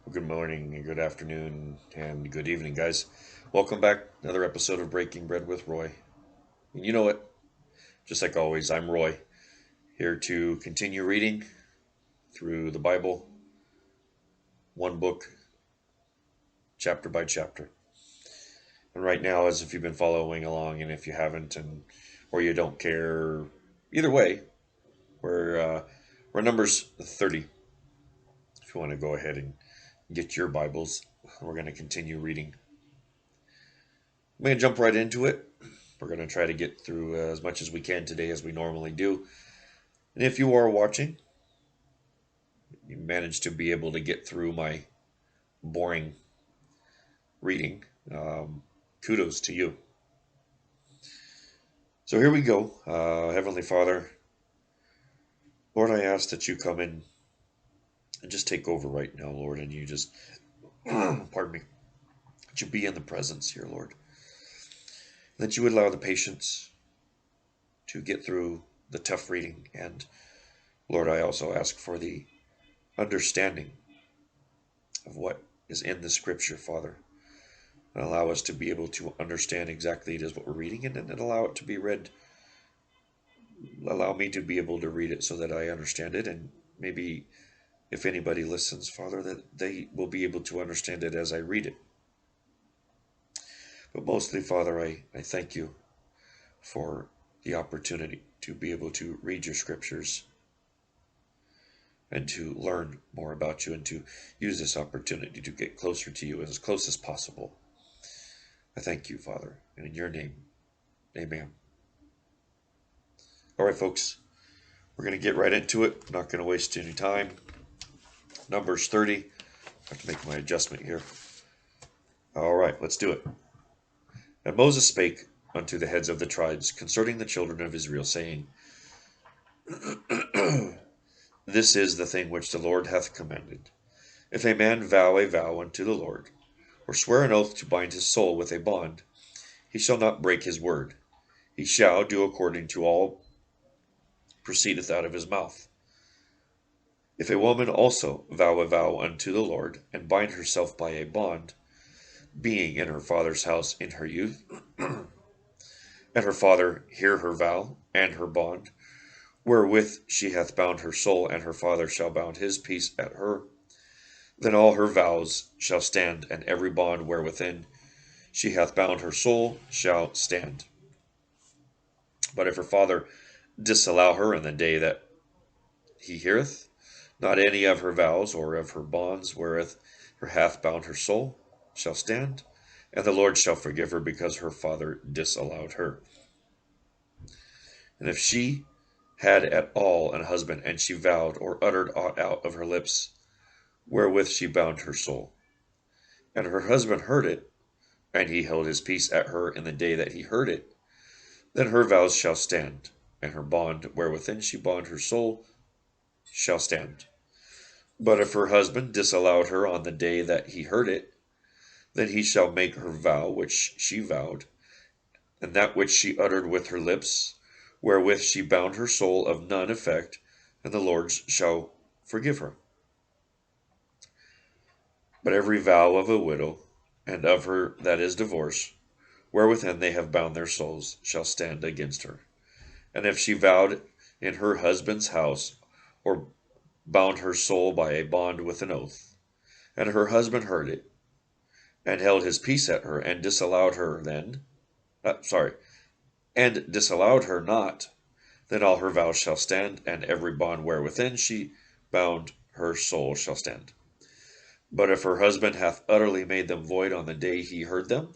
Good morning, and good afternoon, and good evening, guys. Welcome back. Another episode of Breaking Bread with Roy. And you know what? Just like always, I'm Roy, here to continue reading through the Bible, one book, chapter by chapter. And right now, as if you've been following along, and if you haven't, and or you don't care, either way, we're Numbers 30. If you want to go ahead and get your Bibles, we're going to continue reading. I'm going to jump right into it. We're going to try to get through as much as we can today as we normally do. And if you are watching, you managed to be able to get through my boring reading, kudos to you. So here we go. Heavenly Father, Lord, I ask that you come in and just take over right now, Lord, and you just, pardon me, that you be in the presence here, Lord. That you would allow the patience to get through the tough reading. And Lord, I also ask for the understanding of what is in the scripture, Father. And allow us to be able to understand exactly it is what we're reading, and then allow it to be read. Allow me to be able to read it so that I understand it, and maybe if anybody listens, Father, that they will be able to understand it as I read it. But mostly, Father, I thank you for the opportunity to be able to read your scriptures and to learn more about you and to use this opportunity to get closer to you as close as possible. I thank you, Father, and in your name, amen. All right, folks, we're going to get right into it. I'm not going to waste any time. Numbers 30. I have to make my adjustment here. All right, let's do it. And Moses spake unto the heads of the tribes concerning the children of Israel, saying, This is the thing which the Lord hath commanded. If a man vow a vow unto the Lord, or swear an oath to bind his soul with a bond, he shall not break his word. He shall do according to all proceedeth out of his mouth. If a woman also vow a vow unto the Lord, and bind herself by a bond, being in her father's house in her youth, and her father hear her vow and her bond, wherewith she hath bound her soul, and her father shall bound his peace at her, then all her vows shall stand, and every bond wherewithin she hath bound her soul shall stand. But if her father disallow her in the day that he heareth, not any of her vows or of her bonds wherewith her hath bound her soul shall stand, and the Lord shall forgive her because her father disallowed her. And if she had at all an husband, and she vowed or uttered aught out of her lips, wherewith she bound her soul, and her husband heard it, and he held his peace at her in the day that he heard it, then her vows shall stand, and her bond wherewithin she bound her soul shall stand. But if her husband disallowed her on the day that he heard it, then he shall make her vow which she vowed, and that which she uttered with her lips, wherewith she bound her soul, of none effect, and the Lord shall forgive her. But every vow of a widow, and of her that is divorced, wherewithin they have bound their souls, shall stand against her. And if she vowed in her husband's house, or bound her soul by a bond with an oath, and her husband heard it, and held his peace at her, and disallowed her and disallowed her not, then all her vows shall stand, and every bond wherewithin she bound her soul shall stand. But if her husband hath utterly made them void on the day he heard them,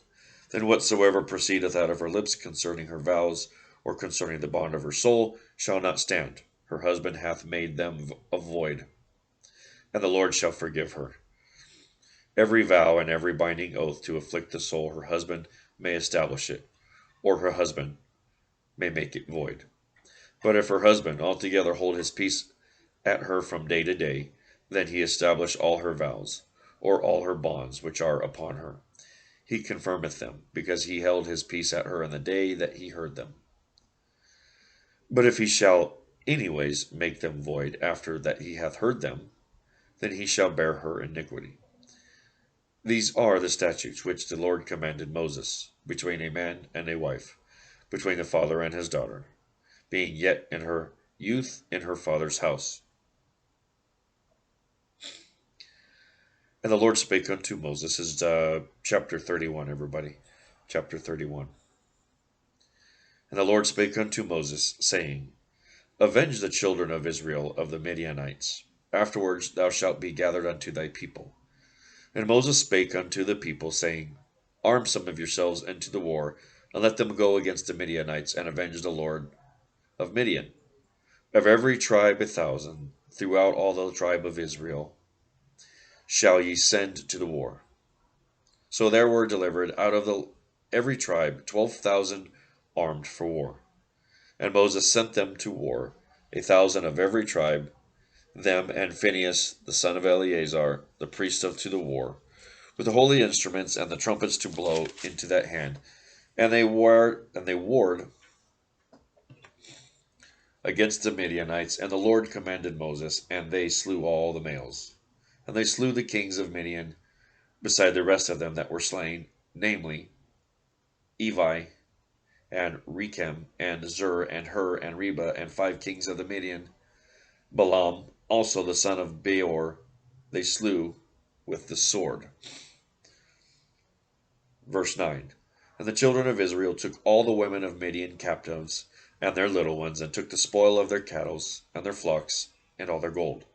then whatsoever proceedeth out of her lips concerning her vows, or concerning the bond of her soul, shall not stand. Her husband hath made them void, and the Lord shall forgive her. Every vow and every binding oath to afflict the soul, her husband may establish it, or her husband may make it void. But if her husband altogether hold his peace at her from day to day, then he establish all her vows, or all her bonds which are upon her. He confirmeth them, because he held his peace at her in the day that he heard them. But if he shall anyways make them void after that he hath heard them, then he shall bear her iniquity. These are the statutes which the Lord commanded Moses, between a man and a wife, between the father and his daughter, being yet in her youth in her father's house. And the Lord spake unto Moses, this is chapter 31, everybody. Chapter 31. And the Lord spake unto Moses, saying, Avenge the children of Israel of the Midianites. Afterwards thou shalt be gathered unto thy people. And Moses spake unto the people, saying, Arm some of yourselves unto the war, and let them go against the Midianites, and avenge the Lord of Midian. Of every tribe 1,000, throughout all the tribe of Israel, shall ye send to the war. So there were delivered out of every tribe 12,000 armed for war. And Moses sent them to war, 1,000 of every tribe, them and Phinehas the son of Eleazar, the priest to the war, with the holy instruments and the trumpets to blow into that hand. And they warred against the Midianites, and the Lord commanded Moses, and they slew all the males. And they slew the kings of Midian, beside the rest of them that were slain, namely Evi, and Rechem, and Zur, and Hur, and Reba, and 5 kings of the Midian. Balaam also the son of Beor they slew with the sword. Verse 9. And the children of Israel took all the women of Midian captives, and their little ones, and took the spoil of their cattle, and their flocks, and all their gold.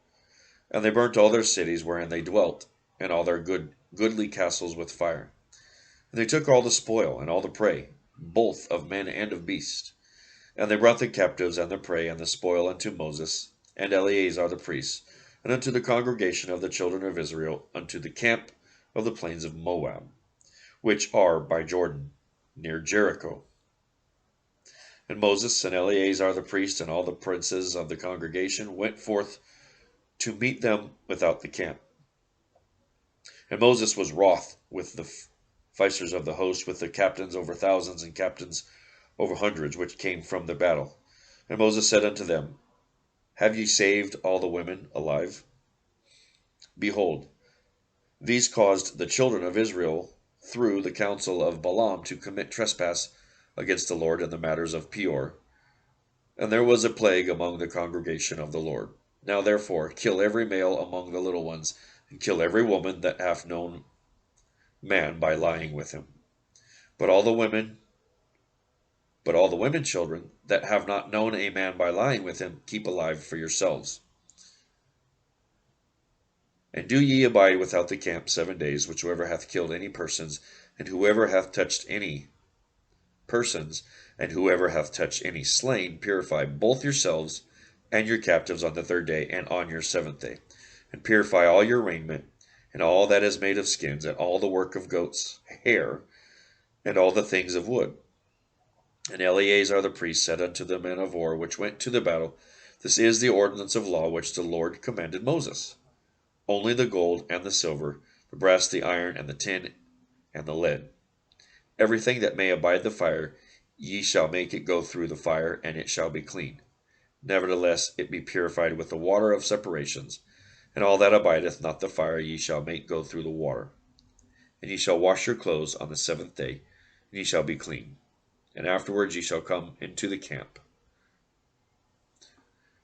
And they burnt all their cities wherein they dwelt, and all their goodly castles with fire. And they took all the spoil, and all the prey, both of men and of beast. And they brought the captives, and the prey, and the spoil unto Moses, and Eleazar the priest, and unto the congregation of the children of Israel, unto the camp of the plains of Moab, which are by Jordan, near Jericho. And Moses and Eleazar the priest, and all the princes of the congregation, went forth to meet them without the camp. And Moses was wroth with the officers of the host, with the captains over thousands, and captains over hundreds, which came from the battle. And Moses said unto them, Have ye saved all the women alive? Behold, these caused the children of Israel through the counsel of Balaam to commit trespass against the Lord in the matters of Peor. And there was a plague among the congregation of the Lord. Now therefore kill every male among the little ones, and kill every woman that hath known man by lying with him. But all the women children that have not known a man by lying with him, keep alive for yourselves. And do ye abide without the camp 7 days, whichsoever hath killed any persons, and whoever hath touched any persons, and whoever hath touched any slain, purify both yourselves and your captives on the 3rd day, and on your 7th day. And purify all your raiment, and all that is made of skins, and all the work of goats' hair, and all the things of wood. And Eleazar the priest said unto the men of war which went to the battle, This is the ordinance of law which the Lord commanded Moses. Only the gold and the silver, the brass, the iron, and the tin, and the lead. Everything that may abide the fire, ye shall make it go through the fire, and it shall be clean. Nevertheless, it be purified with the water of separations, and all that abideth not the fire ye shall make go through the water. And ye shall wash your clothes on the 7th day, and ye shall be clean. And afterwards ye shall come into the camp.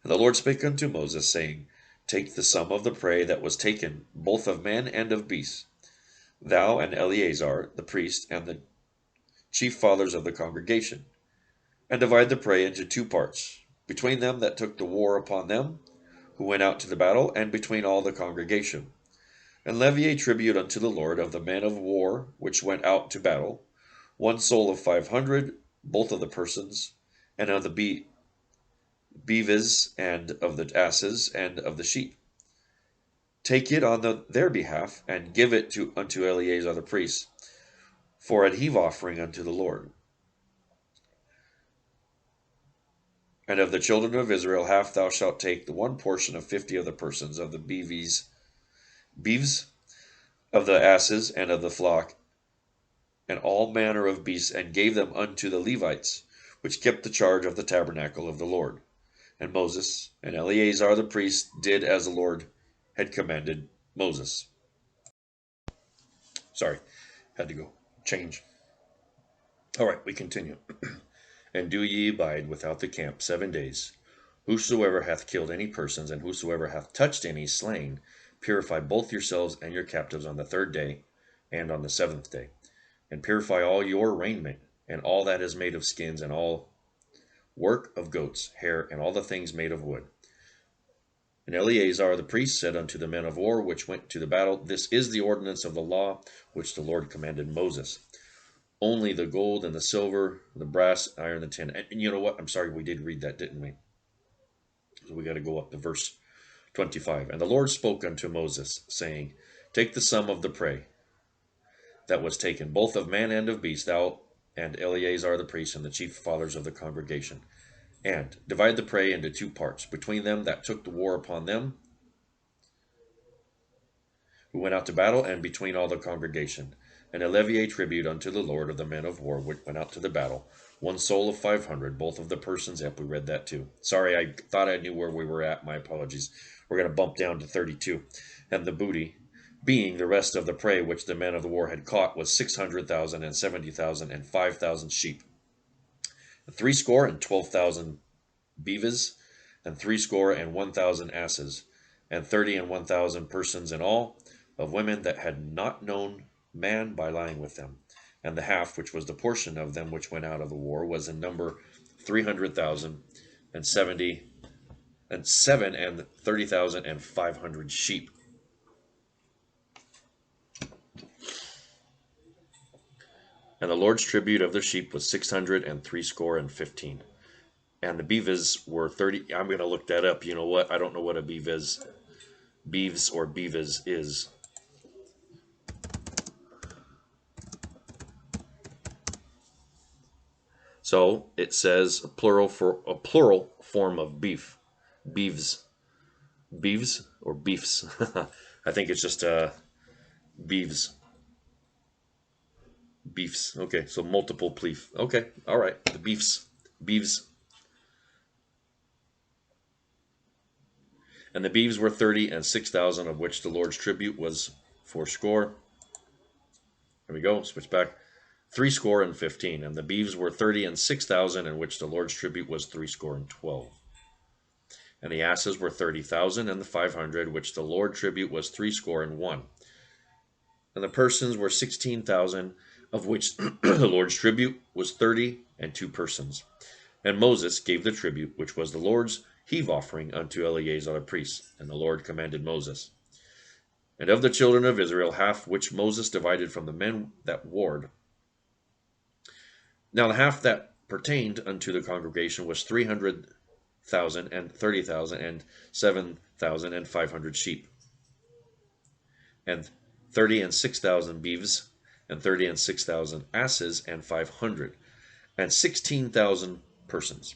And the Lord spake unto Moses, saying, Take the sum of the prey that was taken, both of man and of beast, thou and Eleazar the priest, and the chief fathers of the congregation, and divide the prey into 2 parts, between them that took the war upon them, who went out to the battle, and between all the congregation. And levy a tribute unto the Lord of the men of war which went out to battle, 1 soul of 500, both of the persons, and of the beeves, and of the asses, and of the sheep. Take it on their behalf, and give it unto Eleazar the priest, for an heave offering unto the Lord. And of the children of Israel half thou shalt take the 1 portion of 50 of the persons, of the beeves, of the asses, and of the flock, and all manner of beasts, and gave them unto the Levites, which kept the charge of the tabernacle of the Lord. And Moses and Eleazar the priest did as the Lord had commanded Moses. Sorry, had to go change. All right, we continue. And do ye abide without the camp 7 days. Whosoever hath killed any persons, and whosoever hath touched any slain, purify both yourselves and your captives on the 3rd day, and on the 7th day. And purify all your raiment, and all that is made of skins, and all work of goats, hair, and all the things made of wood. And Eleazar the priest said unto the men of war which went to the battle, This is the ordinance of the law which the Lord commanded Moses. Only the gold and the silver, the brass, iron, the tin. And you know what? I'm sorry, we did read that, didn't we? So we got to go up to verse 25. And the Lord spoke unto Moses, saying, Take the sum of the prey that was taken, both of man and of beast, thou and Eleazar the priest, and the chief fathers of the congregation. And divide the prey into 2 parts, between them that took the war upon them who went out to battle, and between all the congregation. And levy tribute unto the Lord of the men of war which went out to the battle, 1 soul of 500, both of the persons. Yep, we read that too. Sorry, I thought I knew where we were at. My apologies. We're going to bump down to 32. And the booty, being the rest of the prey which the men of the war had caught, was 600,000 and 70,000 and 5,000 sheep, and 12,000 beeves, and 1,000 asses, and 30 and 1,000 persons in all, of women that had not known man by lying with them. And the half, which was the portion of them which went out of the war, was in number 300,000 and 30,000 and 500 sheep. And the Lord's tribute of the sheep was 615. And the beeves were 30. I'm going to look that up. You know what? I don't know what a beeves is. So it says a plural form of beef. Beeves. Beeves or beefs. I think it's just beeves. Beefs. Okay, so multiple pleef. Okay, all right. The beefs. Beeves. And the beeves were 30 and 6,000, of which the Lord's tribute was 80. There we go. Switch back. 315. And the beeves were 30 and 6,000, in which the Lord's tribute was 312. And the asses were 30,000, and the 500, which the Lord tribute was 301. And the persons were 16,000, of which the Lord's tribute was 30 and 2 persons. And Moses gave the tribute, which was the Lord's heave offering, unto Eleazar the priest. And the Lord commanded Moses. And of the children of Israel, half which Moses divided from the men that warred. Now the half that pertained unto the congregation was 300,000 and 30,000 and 7,000 and 500 sheep, and 30 and 6,000 beeves, and 30 and 6,000 asses, and 500, and 16,000 persons.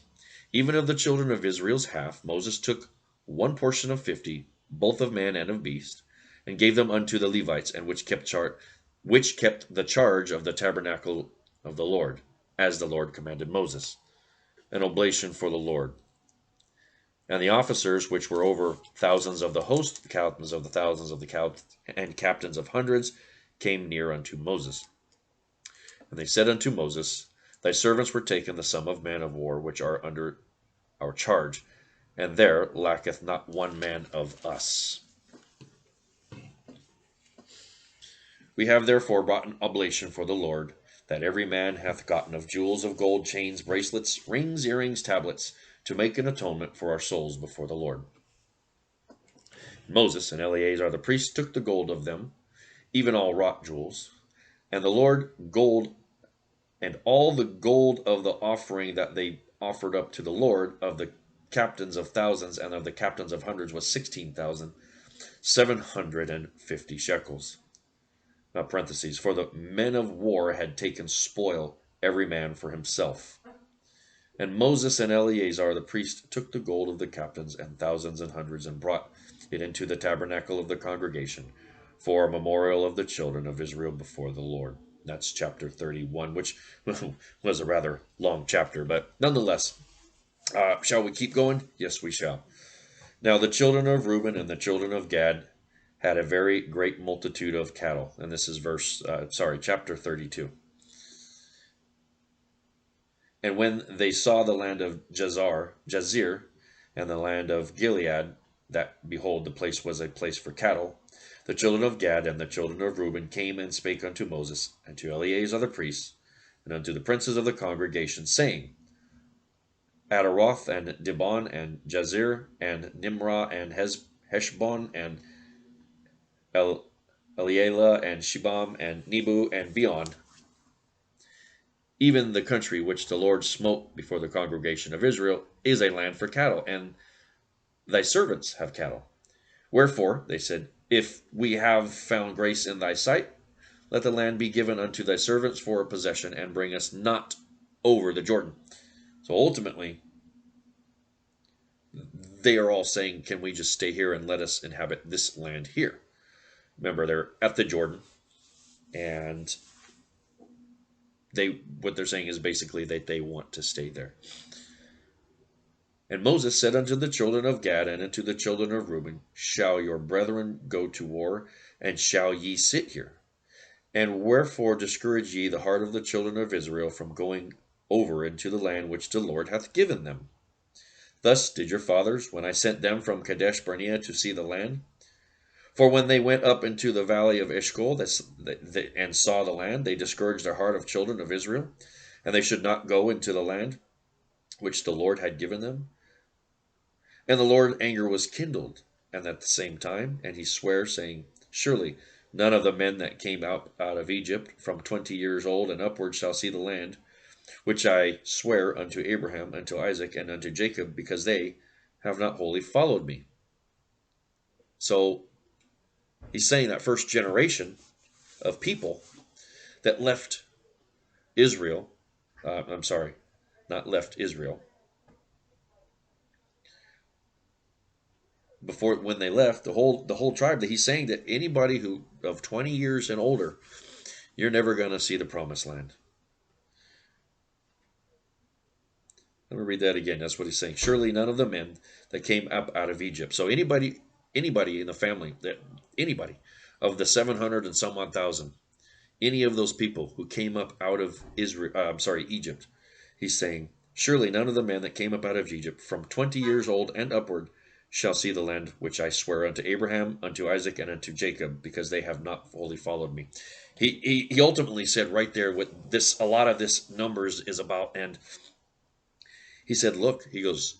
Even of the children of Israel's half, Moses took 1 portion of 50, both of man and of beast, and gave them unto the Levites, and which kept the charge of the tabernacle of the Lord, as the Lord commanded Moses, an oblation for the Lord. And the officers which were over thousands of the host, the captains of the thousands of the and captains of hundreds, came near unto Moses. And they said unto Moses, Thy servants were taken the sum of men of war which are under our charge, and there lacketh not one man of us. We have therefore brought an oblation for the Lord, that every man hath gotten of jewels of gold, chains, bracelets, rings, earrings, tablets, to make an atonement for our souls before the Lord. Moses and Eleazar the priest took the gold of them, even all wrought jewels, and the Lord gold, and all the gold of the offering that they offered up to the Lord of the captains of thousands and of the captains of hundreds was 16,750 shekels. Now, parentheses, for the men of war had taken spoil, every man for himself. And Moses and Eleazar the priest took the gold of the captains and thousands and hundreds, and brought it into the tabernacle of the congregation, for a memorial of the children of Israel before the Lord. That's chapter 31, which was a rather long chapter, but nonetheless. Shall we keep going? Yes, we shall. Now the children of Reuben and the children of Gad had a very great multitude of cattle. And this is chapter 32. And when they saw the land of Jazer, and the land of Gilead, that behold, the place was a place for cattle, the children of Gad and the children of Reuben came and spake unto Moses, and to Eleazar the priest, and unto the princes of the congregation, saying, Adaroth and Dibon and Jazer and Nimrah and Heshbon and Eliela and Shibam and Nebu and beyond, even the country which the Lord smote before the congregation of Israel, is a land for cattle, and thy servants have cattle. Wherefore, they said, if we have found grace in thy sight, let the land be given unto thy servants for a possession, and bring us not over the Jordan. So ultimately, they are all saying, can we just stay here and let us inhabit this land here? Remember, they're at the Jordan, and what they're saying is basically that they want to stay there. And Moses said unto the children of Gad and unto the children of Reuben, shall your brethren go to war, and shall ye sit here? And wherefore discourage ye the heart of the children of Israel from going over into the land which the Lord hath given them? Thus did your fathers, when I sent them from Kadesh Barnea to see the land. For when they went up into the valley of Eshcol and saw the land, they discouraged the heart of children of Israel, and they should not go into the land which the Lord had given them. And the Lord's anger was kindled, and at the same time, and he sware, saying, surely none of the men that came out of Egypt from 20 years old and upward shall see the land, which I swear unto Abraham, unto Isaac, and unto Jacob, because they have not wholly followed me. So he's saying that first generation of people that left Israel, not left Israel. When they left, the whole tribe, that he's saying that anybody who of 20 years and older, you're never going to see the promised land. Let me read that again. That's what he's saying. Surely none of the men that came up out of Egypt. So anybody in the family, anybody of the 700 and some odd thousand, any of those people who came up out of Egypt, he's saying, surely none of the men that came up out of Egypt from 20 years old and upward shall see the land which I swear unto Abraham, unto Isaac, and unto Jacob, because they have not wholly followed me. He ultimately said right there what this, a lot of this numbers is about. And he said, look, he goes,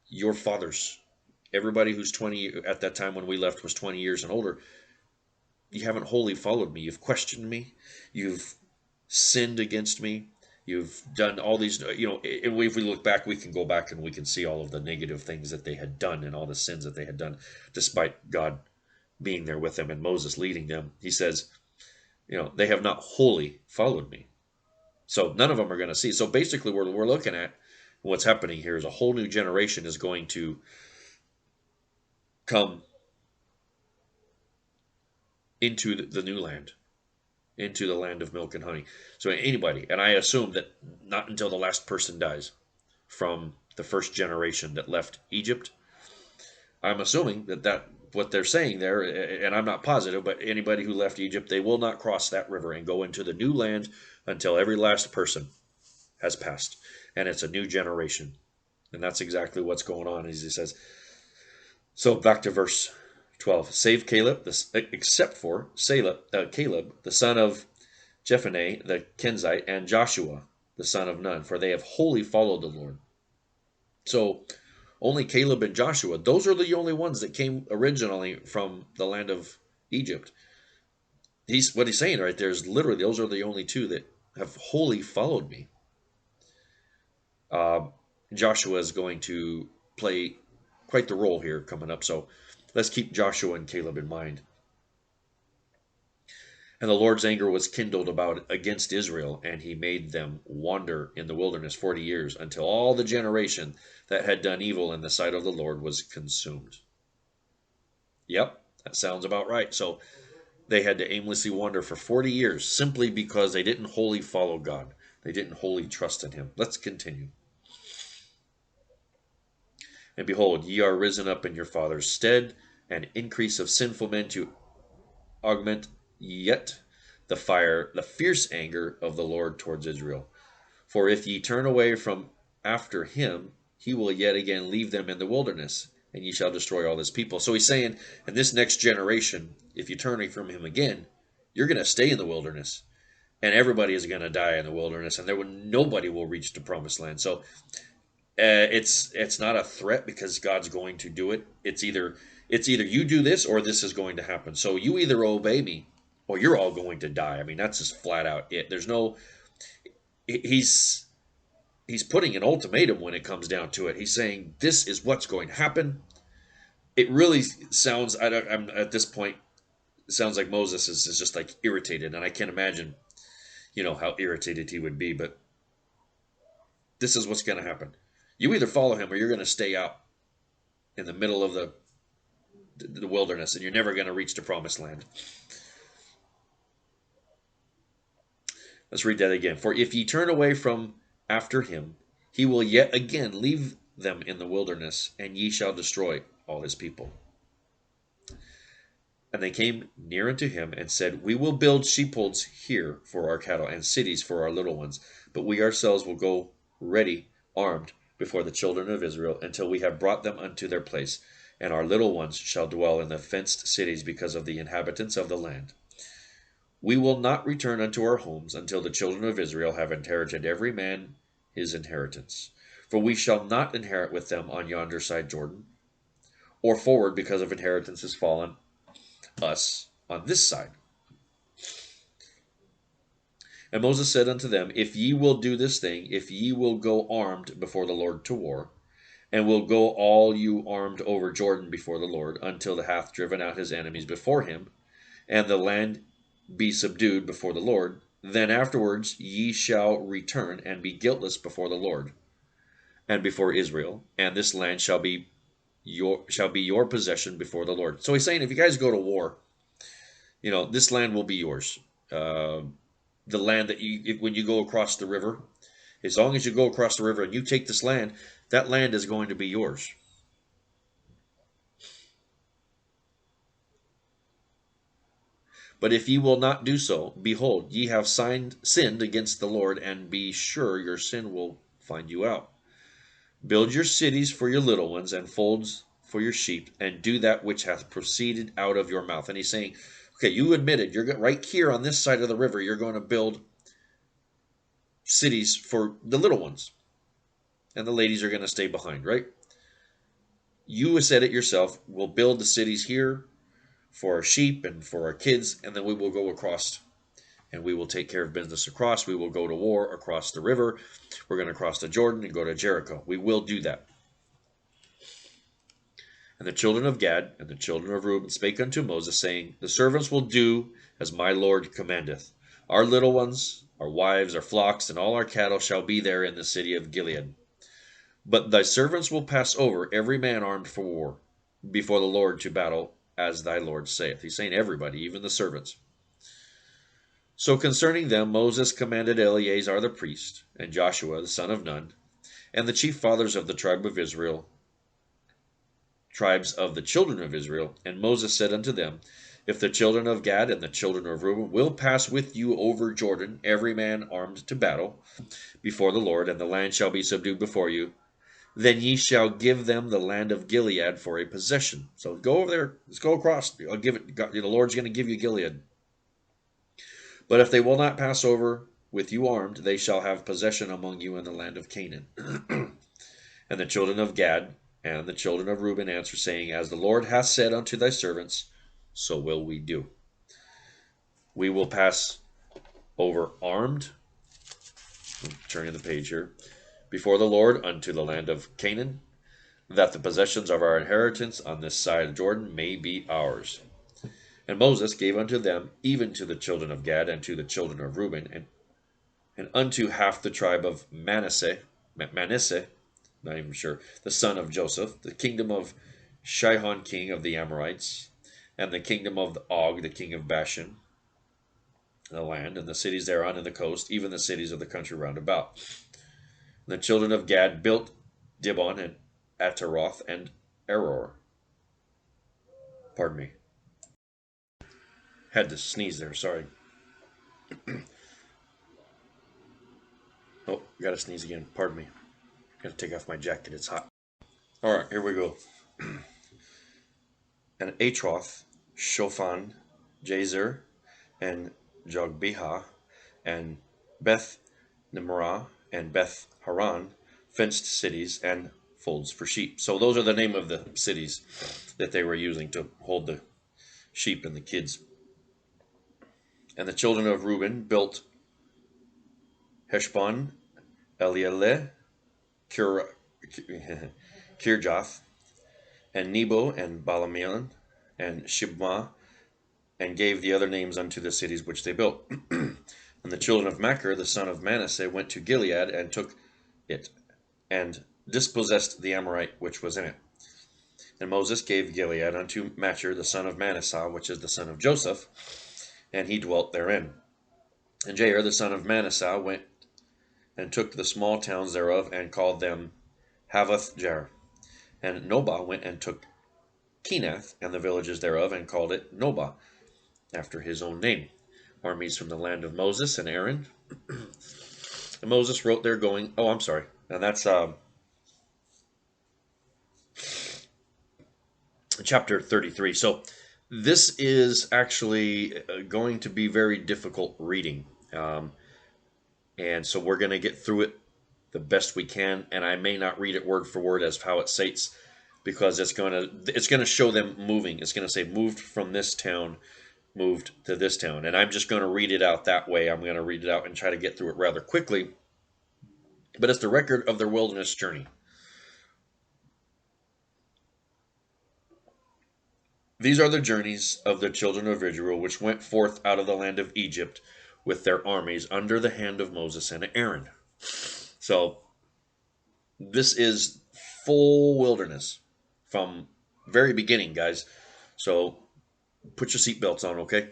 your fathers, everybody who's 20 at that time when we left was 20 years and older, you haven't wholly followed me. You've questioned me. You've sinned against me. You've done all these, if we look back, we can go back and we can see all of the negative things that they had done and all the sins that they had done, despite God being there with them and Moses leading them. He says, they have not wholly followed me. So none of them are going to see. So basically we're looking at what's happening here is a whole new generation is going to come into the new land, into the land of milk and honey. So anybody, and I assume that not until the last person dies from the first generation that left Egypt, I'm assuming that what they're saying there, and I'm not positive, but anybody who left Egypt, they will not cross that river and go into the new land until every last person has passed. And it's a new generation. And that's exactly what's going on, as he says. So back to verse 12. Save Caleb, except for Caleb, the son of Jephunneh the Kenzite, and Joshua, the son of Nun, for they have wholly followed the Lord. So only Caleb and Joshua, those are the only ones that came originally from the land of Egypt. What he's saying right there is literally those are the only two that have wholly followed me. Joshua is going to play quite the role here coming up, so let's keep Joshua and Caleb in mind. And the Lord's anger was kindled against Israel, and he made them wander in the wilderness 40 years, until all the generation that had done evil in the sight of the Lord was consumed. Yep, that sounds about right. So they had to aimlessly wander for 40 years simply because they didn't wholly follow God. They didn't wholly trust in him. Let's continue. And behold, ye are risen up in your father's stead, and increase of sinful men to augment yet the fierce anger of the Lord towards Israel. For if ye turn away from after him, he will yet again leave them in the wilderness, and ye shall destroy all this people. So he's saying, in this next generation, if you turn away from him again, you're going to stay in the wilderness, and everybody is going to die in the wilderness, and nobody will reach the promised land. So it's not a threat because God's going to do it. It's either you do this or this is going to happen. So you either obey me or you're all going to die. I mean, that's just flat out it. There's no he's putting an ultimatum when it comes down to it. He's saying this is what's going to happen. It really sounds I'm at this point it sounds like Moses is just like irritated, and I can't imagine how irritated he would be, but this is what's going to happen. You either follow him or you're going to stay out in the middle of the wilderness, and you're never going to reach the promised land. Let's read that again. For if ye turn away from after him, he will yet again leave them in the wilderness, and ye shall destroy all his people. And they came near unto him and said, We will build sheepfolds here for our cattle, and cities for our little ones, but we ourselves will go ready, armed, before the children of Israel, until we have brought them unto their place, and our little ones shall dwell in the fenced cities because of the inhabitants of the land. We will not return unto our homes until the children of Israel have inherited every man his inheritance. For we shall not inherit with them on yonder side Jordan, or forward because of inheritance is fallen us on this side. And Moses said unto them, If ye will do this thing, if ye will go armed before the Lord to war, and will go all you armed over Jordan before the Lord, until the hath driven out his enemies before him, and the land be subdued before the Lord, then afterwards ye shall return and be guiltless before the Lord and before Israel, and this land shall be your possession before the Lord. So he's saying, if you guys go to war, this land will be yours. The land that when you go across the river, as long as you go across the river and you take this land, that land is going to be yours. But if ye will not do so, behold, ye have sinned against the Lord, and be sure your sin will find you out. Build your cities for your little ones, and folds for your sheep, and do that which hath proceeded out of your mouth. And he's saying, okay, you admitted, you're right here on this side of the river, you're going to build cities for the little ones. And the ladies are going to stay behind, right? You said it yourself. We'll build the cities here for our sheep and for our kids, and then we will go across and we will take care of business across. We will go to war across the river. We're going to cross the Jordan and go to Jericho. We will do that. And the children of Gad and the children of Reuben spake unto Moses, saying, The servants will do as my Lord commandeth. Our little ones, our wives, our flocks, and all our cattle shall be there in the city of Gilead. But thy servants will pass over, every man armed for war, before the Lord to battle, as thy Lord saith. He's saying everybody, even the servants. So concerning them Moses commanded Eleazar the priest, and Joshua the son of Nun, and the chief fathers of the tribes of the children of Israel. And Moses said unto them, If the children of Gad and the children of Reuben will pass with you over Jordan, every man armed to battle, before the Lord, and the land shall be subdued before you, then ye shall give them the land of Gilead for a possession. So go over there, let's go across. I'll give it. The Lord's going to give you Gilead. But if they will not pass over with you armed, they shall have possession among you in the land of Canaan. And the children of Gad and the children of Reuben answered, saying, As the Lord hath said unto thy servants, so will we do. We will pass over armed. I'm turning the page here. Before the Lord unto the land of Canaan, that the possessions of our inheritance on this side of Jordan may be ours. And Moses gave unto them, even to the children of Gad and to the children of Reuben, and unto half the tribe of Manasseh, not even sure, the son of Joseph, the kingdom of Sihon king of the Amorites, and the kingdom of Og, the king of Bashan, the land, and the cities thereon and the coast, even the cities of the country round about. And the children of Gad built Dibon and Ataroth and Eror. Pardon me. Had to sneeze there, sorry. Oh, gotta sneeze again. Pardon me. Gotta take off my jacket, it's hot. Alright, here we go. And Atroth, Shofan, Jazer, and Jogbeha, and Beth Nimrah, and Beth Haran, fenced cities and folds for sheep. So those are the name of the cities that they were using to hold the sheep and the kids. And the children of Reuben built Heshbon, Elealeh, Kirjath, and Nebo, and Balameon, and Shibmah, and gave the other names unto the cities which they built. And the children of Machir, the son of Manasseh, went to Gilead, and took it, and dispossessed the Amorite which was in it. And Moses gave Gilead unto Machir, the son of Manasseh, which is the son of Joseph, and he dwelt therein. And Jair, the son of Manasseh, went and took the small towns thereof, and called them Havoth Jair. And Nobah went and took Kenath, and the villages thereof, and called it Nobah, after his own name. Armies from the land of Moses and Aaron. And Moses wrote there going, oh, I'm sorry. And that's chapter 33. So this is actually going to be very difficult reading. And so we're going to get through it the best we can. And I may not read it word for word as how it states, because it's going to show them moving. It's going to say moved from this town, moved to this town. And I'm just going to read it out that way. I'm going to read it out and try to get through it rather quickly. But it's the record of their wilderness journey. These are the journeys of the children of Israel, which went forth out of the land of Egypt with their armies under the hand of Moses and Aaron. So this is full wilderness from very beginning, guys. So put your seatbelts on, okay?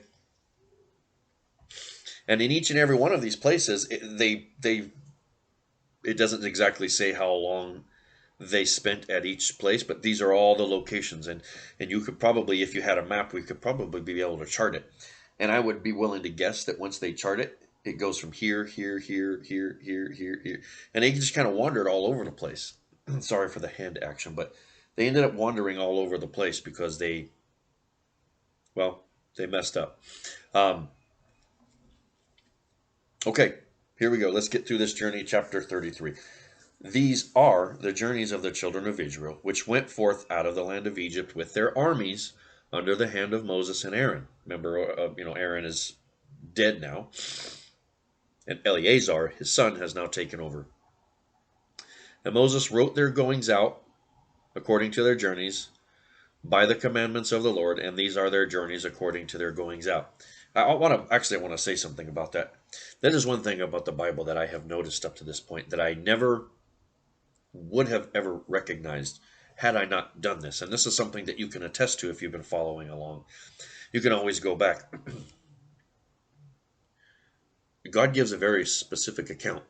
And in each and every one of these places, it doesn't exactly say how long they spent at each place, but these are all the locations. And you could probably, if you had a map, we could probably be able to chart it. And I would be willing to guess that once they chart it, it goes from here, here, here, here, here, here, here. And they just kind of wandered all over the place. Sorry for the hand action, but they ended up wandering all over the place because they messed up. Okay, here we go. Let's get through this journey, chapter 33. These are the journeys of the children of Israel, which went forth out of the land of Egypt with their armies under the hand of Moses and Aaron. Remember, Aaron is dead now, and Eleazar, his son, has now taken over. And Moses wrote their goings out according to their journeys by the commandments of the Lord, and these are their journeys according to their goings out. I want to say something about that. That is one thing about the Bible that I have noticed up to this point that I never would have ever recognized had I not done this. And this is something that you can attest to if you've been following along. You can always go back. God gives a very specific account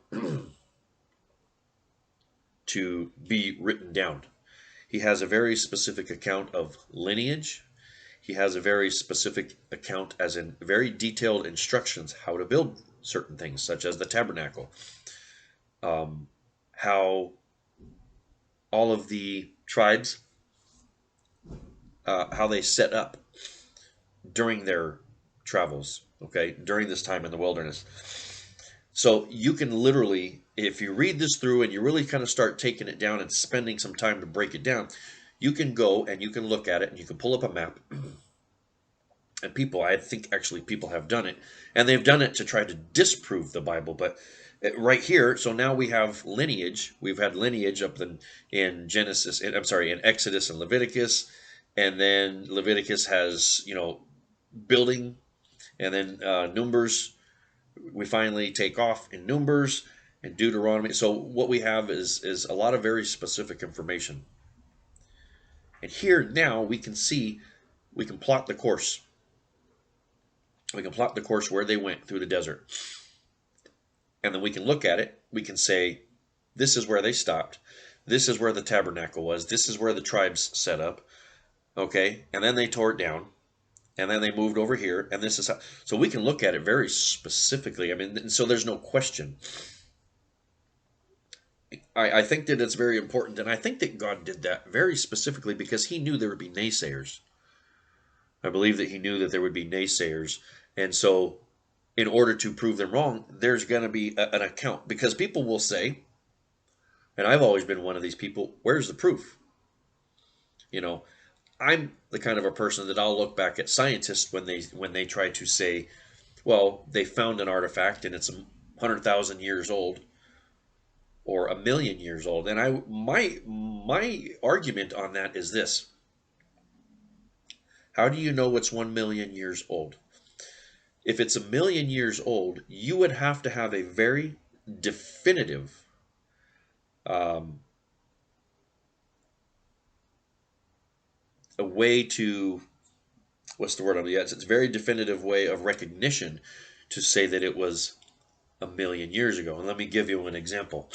to be written down. He has a very specific account of lineage. He has a very specific account, as in very detailed instructions how to build certain things, such as the tabernacle. How all of the tribes, how they set up during their travels, okay, during this time in the wilderness. So you can literally, if you read this through and you really kind of start taking it down and spending some time to break it down, you can go and you can look at it and you can pull up a map. And I think actually people have done it, and they've done it to try to disprove the Bible. But right here, so now we have lineage. We've had lineage up in Genesis, in Exodus and Leviticus, and then Leviticus has, building, and then Numbers. We finally take off in Numbers and Deuteronomy. So what we have is a lot of very specific information. And here now we can plot the course. We can plot the course where they went through the desert. And then we can look at it. We can say, this is where they stopped. This is where the tabernacle was. This is where the tribes set up. Okay, and then they tore it down, and then they moved over here, and this is how. So we can look at it very specifically. I mean, so there's no question. I think that it's very important, and I think that God did that very specifically because He knew there would be naysayers. I believe that He knew that there would be naysayers, and so in order to prove them wrong, there's going to be an account, because people will say, and I've always been one of these people, where's the proof? You know, I'm the kind of a person that I'll look back at scientists when they try to say, well, they found an artifact and it's 100,000 years old or 1,000,000 years old. And my argument on that is this: how do you know it's 1,000,000 years old? If it's 1,000,000 years old, you would have to have a very definitive um, a way to, what's the word? Yes, it's a very definitive way of recognition to say that it was 1,000,000 years ago. And let me give you an example.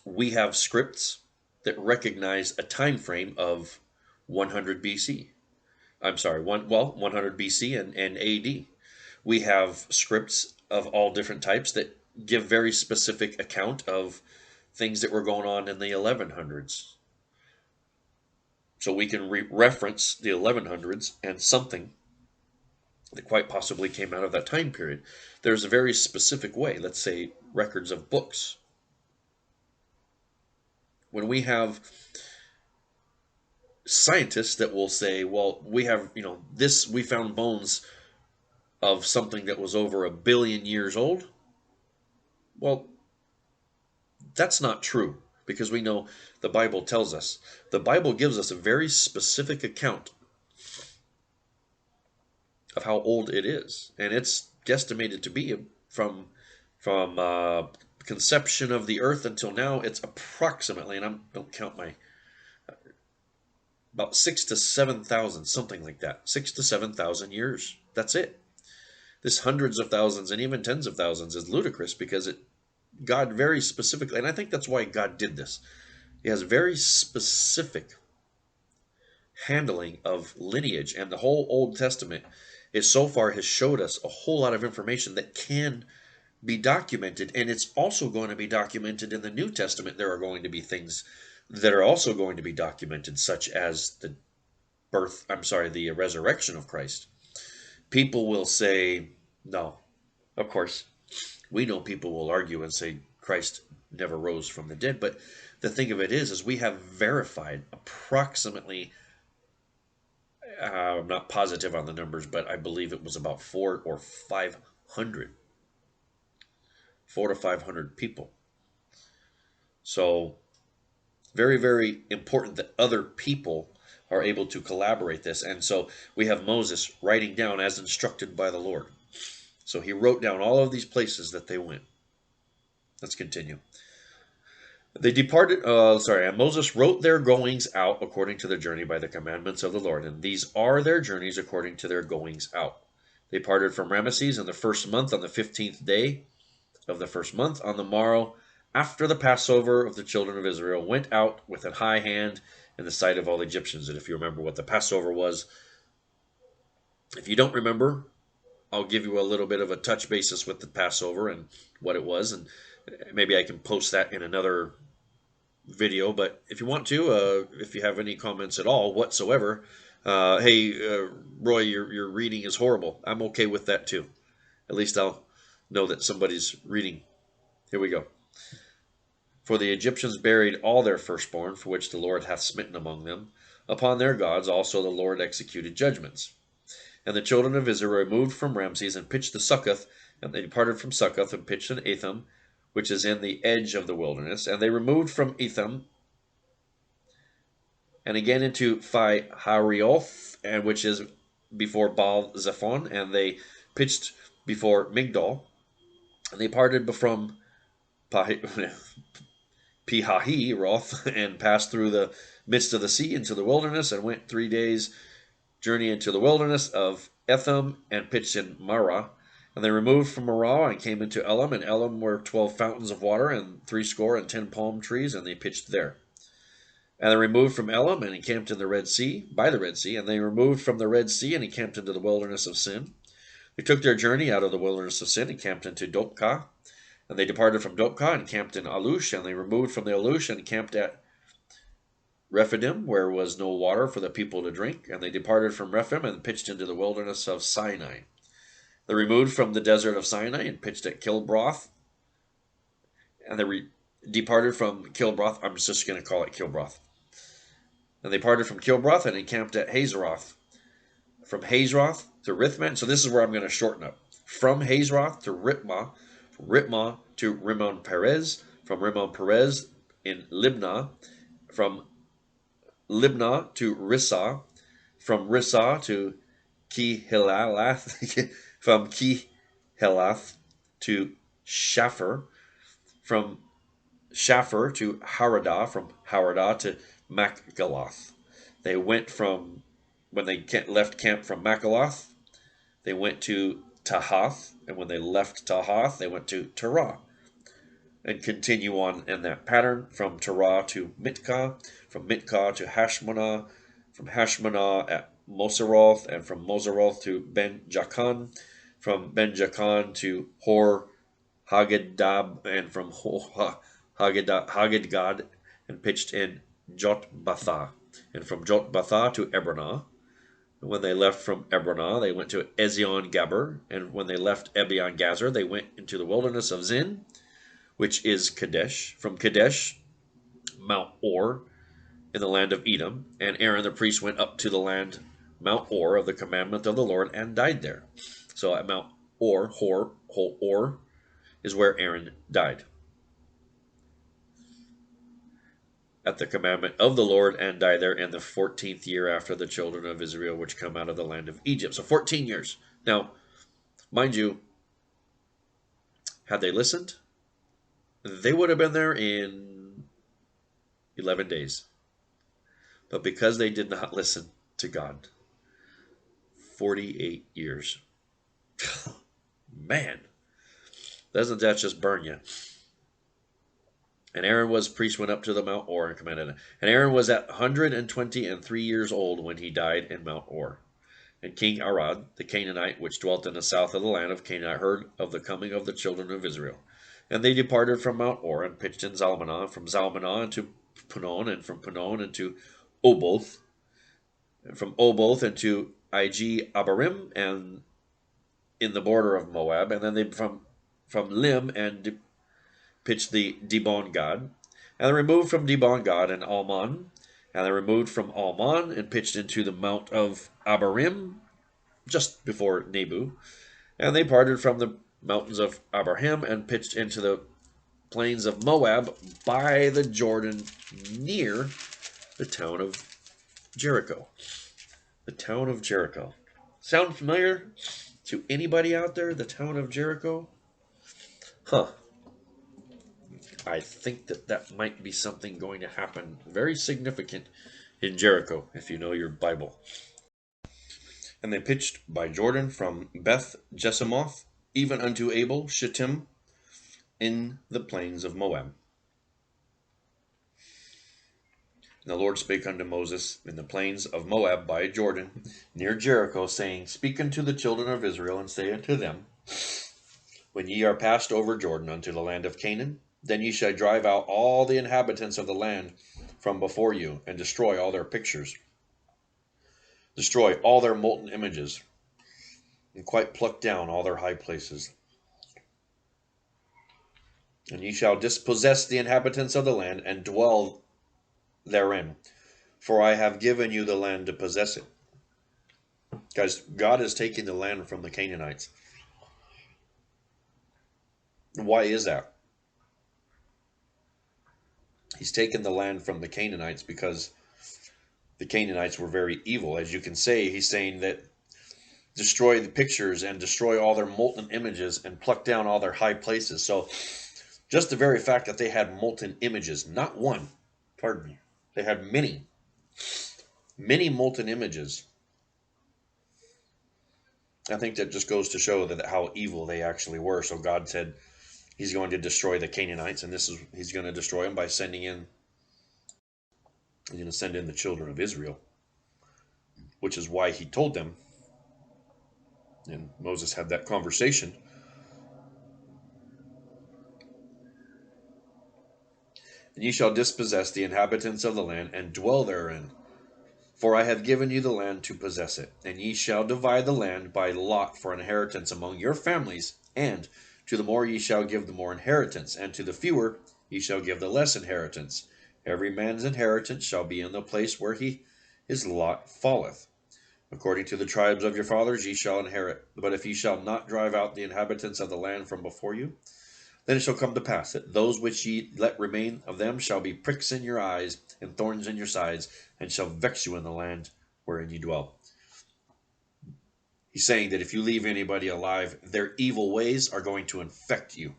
We have scripts that recognize a time frame of 100 BC. I'm sorry, 100 BC and AD. We have scripts of all different types that give very specific account of things that were going on in the 1100s. So we can reference the 1100s and something that quite possibly came out of that time period. There's a very specific way, let's say records of books. When we have scientists that will say, well, we have, we found bones of something that was over 1,000,000,000 years old. Well, that's not true, because we know the Bible tells us. The Bible gives us a very specific account of how old it is, and it's guesstimated to be from conception of the earth until now. It's approximately, and I don't count my, about 6,000 to 7,000, something like that. 6,000 to 7,000 years. That's it. This hundreds of thousands and even tens of thousands is ludicrous, because God very specifically, and I think that's why God did this. He has very specific handling of lineage, and the whole Old Testament is so far has showed us a whole lot of information that can be documented, and it's also going to be documented in the New Testament. There are going to be things that are also going to be documented, such as the the resurrection of Christ. People will say, no, of course, we know people will argue and say Christ never rose from the dead, but the thing of it is we have verified approximately, I'm not positive on the numbers, but I believe it was about 4 or 500. 4 to 500 people. So very, very important that other people are able to collaborate this. And so we have Moses writing down as instructed by the Lord. So he wrote down all of these places that they went. Let's continue. They departed, and Moses wrote their goings out according to their journey by the commandments of the Lord. And these are their journeys according to their goings out. They parted from Ramesses in the first month on the 15th day of the first month. On the morrow, after the Passover of the children of Israel, went out with a high hand in the sight of all Egyptians. And if you remember what the Passover was, if you don't remember, I'll give you a little bit of a touch basis with the Passover and what it was, and maybe I can post that in another video. But if you want to, if you have any comments at all whatsoever, hey, Roy, your reading is horrible. I'm okay with that too. At least I'll know that somebody's reading. Here we go. For the Egyptians buried all their firstborn, for which the Lord hath smitten among them. Upon their gods also the Lord executed judgments. And the children of Israel removed from Ramses and pitched to Succoth, and they departed from Succoth and pitched in Etham, which is in the edge of the wilderness. And they removed from Etham, and again into Phi-Hahiroth, and which is before Baal-zephon, and they pitched before Migdol. And they parted from Pi-Hahiroth and passed through the midst of the sea into the wilderness, and went 3 days' journey into the wilderness of Etham, and pitched in Marah. And they removed from Marah and came into Elam, and Elam were 12 fountains of water, and 70 and 10 palm trees, and they pitched there. And they removed from Elam and encamped in the Red Sea, by the Red Sea. And they removed from the Red Sea and encamped into the wilderness of Sin. They took their journey out of the wilderness of Sin and camped into Dopka. And they departed from Dopka and camped in Alush. And they removed from the Alush and camped at Rephidim, where was no water for the people to drink. And they departed from Rephidim and pitched into the wilderness of Sinai. They removed from the desert of Sinai and pitched at Kilbroth. And they departed from Kilbroth. I'm just going to call it Kilbroth. And they parted from Kilbroth and encamped at Hazeroth. From Hazeroth to Rithman. So this is where I'm going to shorten up. From Hazeroth to Ritmah. From Ritmah to Rimmon Perez. From Rimmon Perez in Libnah. From Libnah to Rissah. From Rissah to Kehelath. From Kehelath to Shapher. From Shapher to Haradah. From Haradah to Machgaloth. They went from, when they left camp from Machgaloth, they went to Tahath, and when they left Tahath, they went to Terah, and continue on in that pattern from Terah to Mitkah, from Mitkah to Hashmanah, from Hashmanah at Moseroth, and from Moseroth to Ben Jakan, from Ben Jakan to Hor Haggidgad, and from Hor Haggidgad, and pitched in Jotbathah, and from Jotbathah to Ebronah. And when they left from Ebronah, they went to Ezion Gaber, and when they left Ebion Gazer, they went into the wilderness of Zin, which is Kadesh. From Kadesh, Mount Or, in the land of Edom, and Aaron the priest went up to the land, Mount Or, of the commandment of the Lord, and died there. So at Mount Or, Or, is where Aaron died. At the commandment of the Lord, and die there in the 14th year after the children of Israel, which come out of the land of Egypt. So 14 years. Now, mind you, had they listened, they would have been there in 11 days. But because they did not listen to God, 48 years. Man, doesn't that just burn you? And Aaron priest went up to the Mount Or and commanded it. And Aaron was at 123 years old when he died in Mount Or. And King Arad, the Canaanite, which dwelt in the south of the land of Canaan, heard of the coming of the children of Israel. And they departed from Mount Or and pitched in Zalmanah, from Zalmanah into Punon, and from Punon into Oboth, and from Oboth into Ig Abarim, and in the border of Moab. And then they from Lim and pitched the Dibon Gad, and they removed from Dibon Gad and Almon, and they removed from Almon and pitched into the mount of Abarim, just before Nebu, and they parted from the mountains of Abraham and pitched into the plains of Moab by the Jordan near the town of Jericho. The town of Jericho. Sound familiar to anybody out there, the town of Jericho? Huh. I think that might be something going to happen very significant in Jericho, if you know your Bible. And they pitched by Jordan from Beth Jesimoth, even unto Abel Shittim, in the plains of Moab. And the Lord spake unto Moses in the plains of Moab by Jordan, near Jericho, saying, Speak unto the children of Israel, and say unto them, When ye are passed over Jordan unto the land of Canaan, then ye shall drive out all the inhabitants of the land from before you, and destroy all their pictures. Destroy all their molten images, and quite pluck down all their high places. And ye shall dispossess the inhabitants of the land, and dwell therein, for I have given you the land to possess it. Guys, God is taking the land from the Canaanites. Why is that? He's taken the land from the Canaanites because the Canaanites were very evil. As you can say, he's saying that destroy the pictures and destroy all their molten images and pluck down all their high places. So just the very fact that they had molten images, not one, pardon me, they had many molten images. I think that just goes to show that how evil they actually were. So God said he's going to destroy the Canaanites, and he's going to destroy them by sending in He's going to send in the children of Israel, which is why he told them, and Moses had that conversation. And ye shall dispossess the inhabitants of the land, and dwell therein. For I have given you the land to possess it. And ye shall divide the land by lot for inheritance among your families, and to the more ye shall give the more inheritance, and to the fewer ye shall give the less inheritance. Every man's inheritance shall be in the place where his lot falleth. According to the tribes of your fathers ye shall inherit. But if ye shall not drive out the inhabitants of the land from before you, then it shall come to pass that those which ye let remain of them shall be pricks in your eyes and thorns in your sides, and shall vex you in the land wherein ye dwell. He's saying that if you leave anybody alive, their evil ways are going to infect you.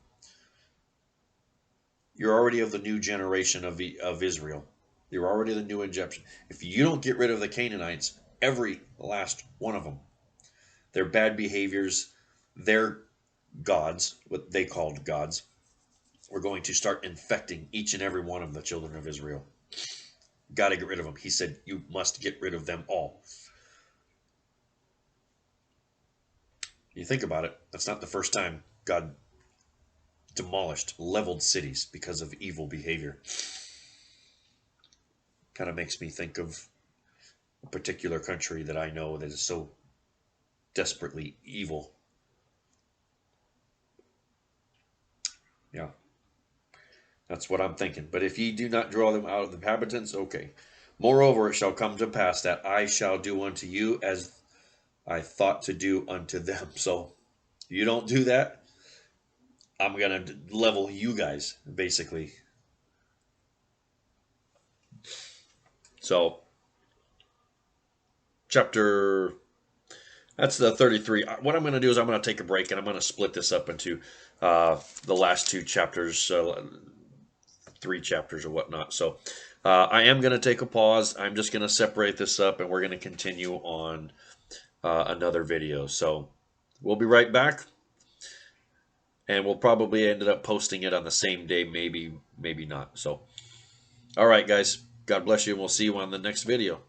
You're already of the new generation of Israel. You're already the new Egyptian. If you don't get rid of the Canaanites, every last one of them, their bad behaviors, their gods, what they called gods, were going to start infecting each and every one of the children of Israel. Got to get rid of them. He said, you must get rid of them all. You think about it, that's not the first time God demolished, leveled cities because of evil behavior. Kind of makes me think of a particular country that I know that is so desperately evil. Yeah, that's what I'm thinking. But if ye do not draw them out of the inhabitants, okay. Moreover, it shall come to pass that I shall do unto you as I thought to do unto them. So you don't do that, I'm going to level you guys, basically. So, that's the 33. What I'm going to do is I'm going to take a break, and I'm going to split this up into the last two chapters, 3 chapters or whatnot. So I am going to take a pause. I'm just going to separate this up, and we're going to continue on another video. So we'll be right back, and we'll probably end up posting it on the same day, maybe not. So, all right, guys. God bless you, and we'll see you on the next video.